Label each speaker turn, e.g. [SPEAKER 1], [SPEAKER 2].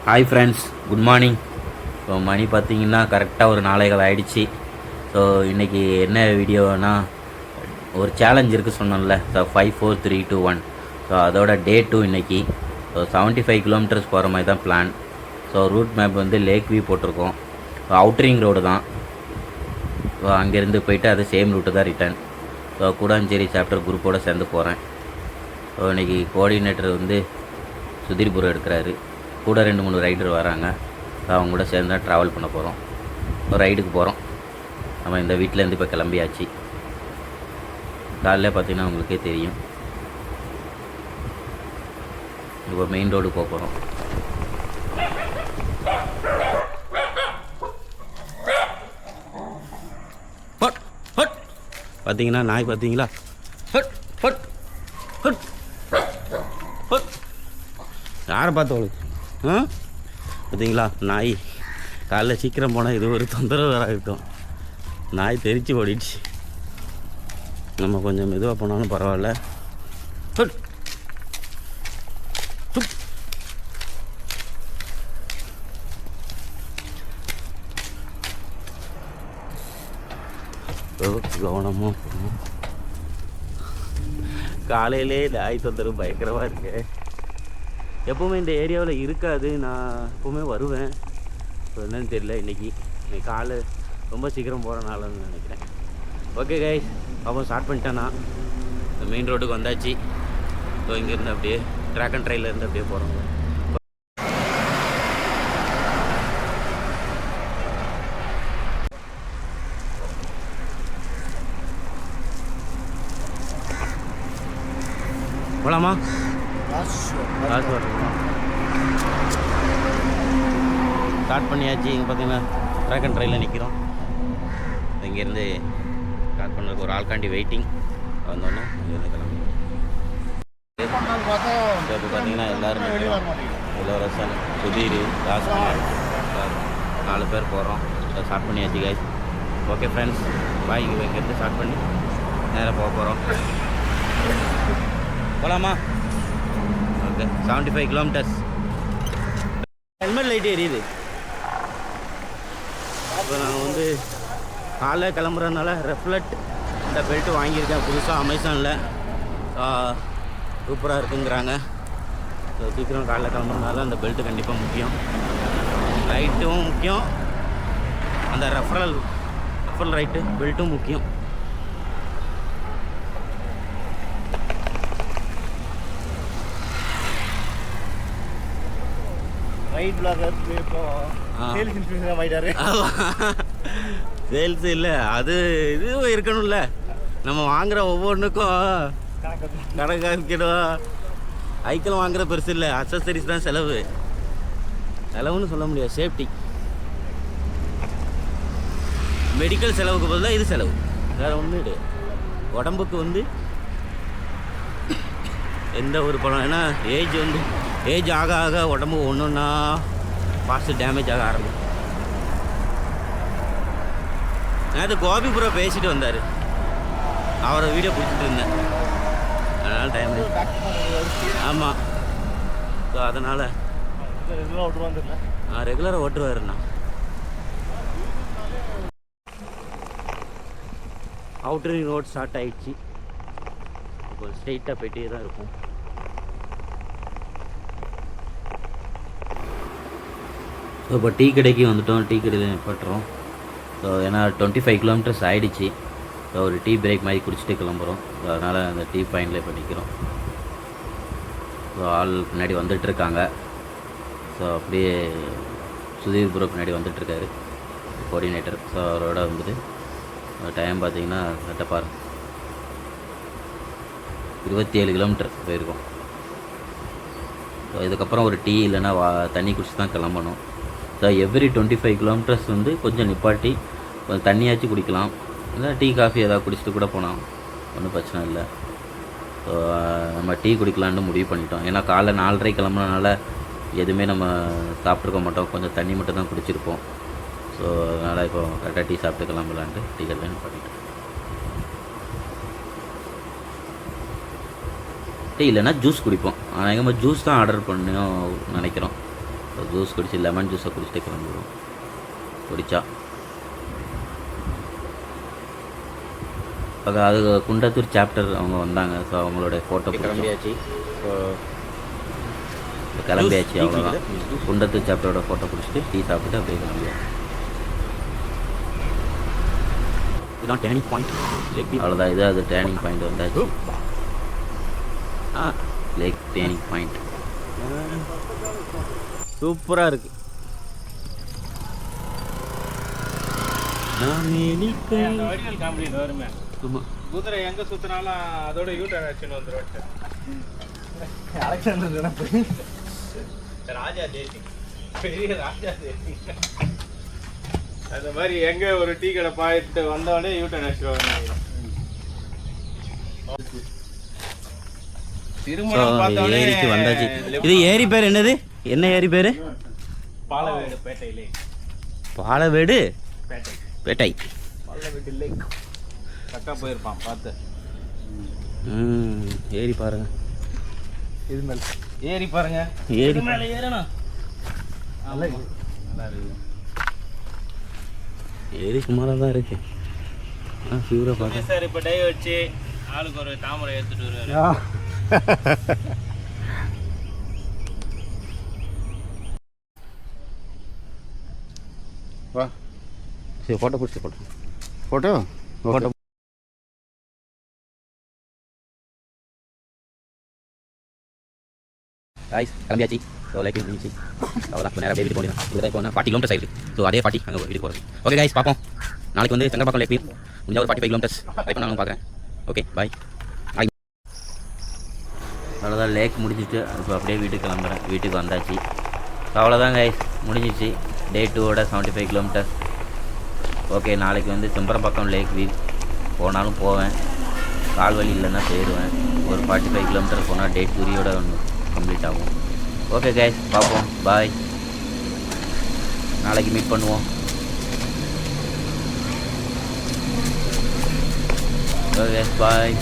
[SPEAKER 1] Hi friends, good morning. So மணி பார்த்தீங்கன்னா கரெக்டாக ஒரு 4:15 ஆகிடுச்சு. ஸோ இன்றைக்கி என்ன வீடியோனா, ஒரு சேலஞ்ச் இருக்குது சொன்னோம்ல. ஸோ 5 4 3 2 1. ஸோ அதோட டே 2 இன்றைக்கி. ஸோ 75 கிலோமீட்டர்ஸ் போகிற மாதிரி தான் பிளான். ஸோ ரூட் மேப் வந்து லேக் வியூ போட்டிருக்கோம். ஸோ அவுட்ரிங் ரோடு தான். ஸோ அங்கேருந்து போயிட்டு அது சேம் ரூட்டு தான் ரிட்டர்ன். ஸோ கூடாஞ்சேரி சாப்டர் குரூப்போடு சேர்ந்து போகிறேன். ஸோ இன்றைக்கி கோஆர்டினேட்டர் வந்து சுதீர்புரம் எடுக்கிறாரு. கூட 2-3 ரைடர் வராங்க. அவங்க கூட சேர்ந்து தான் ட்ராவல் பண்ண போகிறோம். ஒரு ரைடுக்கு போகிறோம். நம்ம இந்த வீட்டிலேருந்து இப்போ கிளம்பியாச்சு. காலையில் பார்த்தீங்கன்னா உங்களுக்கே தெரியும். இப்போ மெயின் ரோடு போக போகிறோம். பார்த்தீங்கன்னா நாய் பார்த்தீங்களா? யாரை பார்த்து அவளுக்கு பார்த்தீங்களா? நாய் காலைல சீக்கிரம் போனால் இது ஒரு தொந்தரவு வேற இருக்கும். நாய் தெரிச்சு ஓடிடுச்சு. நம்ம கொஞ்சம் மெதுவாக போனாலும் பரவாயில்ல. கவனமாக போகணும். காலையிலே நாய் தொந்தரவு பயங்கரமாக இருக்கு. எப்போவுமே இந்த ஏரியாவில் இருக்காது. நான் எப்போவுமே வருவேன். இப்போ என்னன்னு தெரியல. இன்றைக்கி காலை ரொம்ப சீக்கிரம் போகிறனாலன்னு நினைக்கிறேன். ஓகே கைஸ், அப்போ ஸ்டார்ட் பண்ணிட்டேன்னா மெயின் ரோடுக்கு வந்தாச்சு. ஸோ இங்கேருந்து அப்படியே ட்ராக் அண்ட் ட்ரைலேருந்து அப்படியே போகிறோம். போகலாமா? ஸ்டார்ட் பண்ணியாச்சு. இங்கே பார்த்தீங்கன்னா ட்ராக் அண்ட் ட்ரையில் நிற்கிறோம். இங்கேருந்து ஸ்டார்ட் பண்ணுறதுக்கு ஒரு ஆள்காண்டி வெயிட்டிங். வந்தோடனே இங்கேருந்து கிளம்பி இப்போ பார்த்தீங்கன்னா எல்லோரும் நிற்கிறோம். இளவரசன், சுதீர், ராஜ்குமார் 4 பேர் போகிறோம். ஸ்டார்ட் பண்ணியாச்சு கைஸ். ஓகே ஃப்ரெண்ட்ஸ், பாய். இங்கேருந்து ஸ்டார்ட் பண்ணி நேராக போக போகிறோம். போகலாமா? Okay, 75 kilometres. ஹெல்மெட் லைட் எரியுது. இப்போ நாங்கள் வந்து காலைல கிளம்புறதுனால ரெஃப்லெக்ட் இந்த பெல்ட்டு வாங்கியிருக்கேன் புதுசாக அமேசானில். சூப்பராக இருக்குங்கிறாங்க. ஸோ சீக்கிரம் காலைல கிளம்புறதுனால அந்த பெல்ட்டு கண்டிப்பாக முக்கியம். லைட்டும் முக்கியம், அந்த ரெஃபரல் ரைட்டு பெல்ட்டும் முக்கியம். சேல்ஸ் இல்லை, அது இதுவும் இருக்கணும்ல. நம்ம வாங்குகிற ஒவ்வொன்றுக்கும் கணக்காக்கிடும். ஐக்கிள் வாங்குகிற பெருசு இல்லை, அக்சசரிஸ் தான் செலவுன்னு சொல்ல முடியாது. சேஃப்டி, மெடிக்கல் செலவுக்கு பதிலாக இது செலவு, வேறு ஒன்றும் இல்லை. உடம்புக்கு வந்து எந்த ஒரு படம், ஏன்னா ஏஜ் ஆக ஆக உடம்பு ஒன்றுன்னா ஃபாஸ்ட்டு டேமேஜ் ஆக ஆரம்பிக்கும். நேற்று கோபிபுரம் பேசிட்டு வந்தார். அவரை வீடியோ பிடிச்சிட்டு இருந்தேன். அதனால் டைம் ஆமாம். ஸோ அதனால் ரெகுலராக ஓட்டுருவாருண்ணா. அவுட்டரிங் ரோட் ஸ்டார்ட் ஆகிடுச்சு. இப்போ ஸ்ட்ரெயிட்டாக போயிட்டே தான் இருக்கும். ஸோ இப்போ டீ கடைக்கு வந்துவிட்டோம். டீ கடையில் நிப்பாட்டுறோம். ஸோ ஏன்னா 25 கிலோமீட்டர்ஸ் ஆகிடுச்சு. ஸோ ஒரு டீ பிரேக் மாதிரி குடிச்சிட்டு கிளம்புறோம். ஸோ அதனால் அந்த டீ பாயிண்டில் இப்போ நிற்கிறோம். ஸோ ஆள் பின்னாடி வந்துட்டுருக்காங்க. ஸோ அப்படியே சுதீர்புரம் பின்னாடி வந்துட்டுருக்காரு கோஆர்டினேட்டர். ஸோ அவரோட வந்துட்டு டைம் பார்த்தீங்கன்னா கரெக்டாக 27 கிலோமீட்டர் போயிருக்கோம். ஸோ இதுக்கப்புறம் ஒரு டீ இல்லைன்னா தண்ணி குடிச்சு தான் கிளம்பணும். ஸோ எவ்ரி 25 கிலோமீட்டர்ஸ் வந்து கொஞ்சம் நிப்பாட்டி கொஞ்சம் தண்ணியாச்சும் குடிக்கலாம். இல்லை டீ காஃபி ஏதாவது குடிச்சிட்டு கூட போனால் ஒன்றும் பிரச்சனை இல்லை. ஸோ நம்ம டீ குடிக்கலான்னு முடிவு பண்ணிட்டோம். ஏன்னா காலைல 4:30 கிளம்புறதுனால எதுவுமே நம்ம சாப்பிட்ருக்க மாட்டோம். கொஞ்சம் தண்ணி மட்டும் தான் குடிச்சிருப்போம். ஸோ அதனால் இப்போ கரெக்டாக டீ சாப்பிட்டு கிளம்பலான்ட்டு டீ கடையில் பண்ணிட்டோம். டீ இல்லைன்னா ஜூஸ் குடிப்போம். அநேகமாக ஜூஸ் தான் ஆர்டர் பண்ணோம் நினைக்கிறோம். ஜூஸ் குடிச்சு லெமன் ஜூஸை குடிச்சிட்டு கிளம்பிடுவோம். குடித்தா அது குண்டத்தூர் சாப்டர் அவங்க வந்தாங்க. ஸோ அவங்களோட ஃபோட்டோ கிளம்பியாச்சு. ஸோ கிளம்பியாச்சு அவ்வளோதான். குண்டத்தூர் சாப்டரோட ஃபோட்டோ பிடிச்சிட்டு டீ சாப்பிட்டு அப்படியே கிளம்பியாச்சு. இதுதான் டேர்னிங் பாயிண்ட். அவ்வளோதான், இது அது டேர்னிங் பாயிண்ட் வந்தாச்சு. லேக் டேர்னிங் பாயிண்ட் சூப்பராக இருக்குது.
[SPEAKER 2] குதிரை எங்க சுத்தினாலும் அதோட யூட்டர் ஆக்ஷன் வந்துடும். ராஜா தேசிங், பெரிய ராஜா தேசிங். அந்த மாதிரி எங்க ஒரு டீ கடை பாயிட்டு வந்தோடனே யூட்டர் ஆக்ஷன்.
[SPEAKER 1] ஏரிக்கு வந்தாச்சு. இது ஏரி பேர் என்னது? என்ன ஏரி பேரு?
[SPEAKER 2] பாலவேடு பேட்டையிலே.
[SPEAKER 1] பாலவேடு
[SPEAKER 2] பேட்டை
[SPEAKER 1] பேட்டை.
[SPEAKER 2] பாலவேடு லேக். கரெக்டாக போயிருப்பான் பார்த்து.
[SPEAKER 1] ஏரி பாருங்க.
[SPEAKER 2] இது மேலே ஏறி பாருங்க.
[SPEAKER 1] ஏரி
[SPEAKER 2] மேலே ஏறணும். நல்லா இருக்கு.
[SPEAKER 1] ஏரி சுமாராக தான் இருக்கு. ஃபியூரை பார்க்க
[SPEAKER 2] சார் இப்போ டை வச்சு ஆளுக்கு ஒரு தாமரை எடுத்துட்டு வருவாரு.
[SPEAKER 3] வா
[SPEAKER 1] சரி, ஃபோட்டோ பிடிச்சி ஃபோட்டோ
[SPEAKER 3] ஃபோட்டோ
[SPEAKER 1] ஃபோட்டோ காய்ஸ் கிளம்பியாச்சு. ஸோ லைக் இருந்துச்சு அவ்வளோதான். நேராக வீட்டுக்கு போனேன். இதில் இப்போ 40 கிலோமீட்டர்ஸ் ஆயிருக்கு. ஸோ அதே 40 அங்கே வீட்டுக்கு போகிறது. ஓகே காய்ஸ், பார்ப்போம். நாளைக்கு வந்து செங்கப்பாக்கம் லேக் வியூ முடிஞ்ச ஒரு 45 கிலோமீட்டர்ஸ் ட்ரை பண்ண நான் பார்க்குறேன். Okay bye. அவ்வளோதான், லேக் முடிஞ்சிட்டு இப்போ அப்படியே வீட்டுக்கு கிளம்புறேன். வீட்டுக்கு வந்தாச்சு. ஸோ அவ்வளோதான் கைஸ், முடிஞ்சிச்சு. டே 2ஓட 75 கிலோமீட்டர்ஸ். ஓகே, நாளைக்கு வந்து செம்பரம்பாக்கம் லேக் வியூ போனாலும் போவேன், கால் வலி இல்லைன்னா போயிடுவேன். ஒரு 45 கிலோமீட்டர் போனால் டே 3ஓட ஒன்று கம்ப்ளீட் ஆகும். ஓகே கைஸ், பார்ப்போம். பாய். நாளைக்கு மீட் பண்ணுவோம். Okay bye.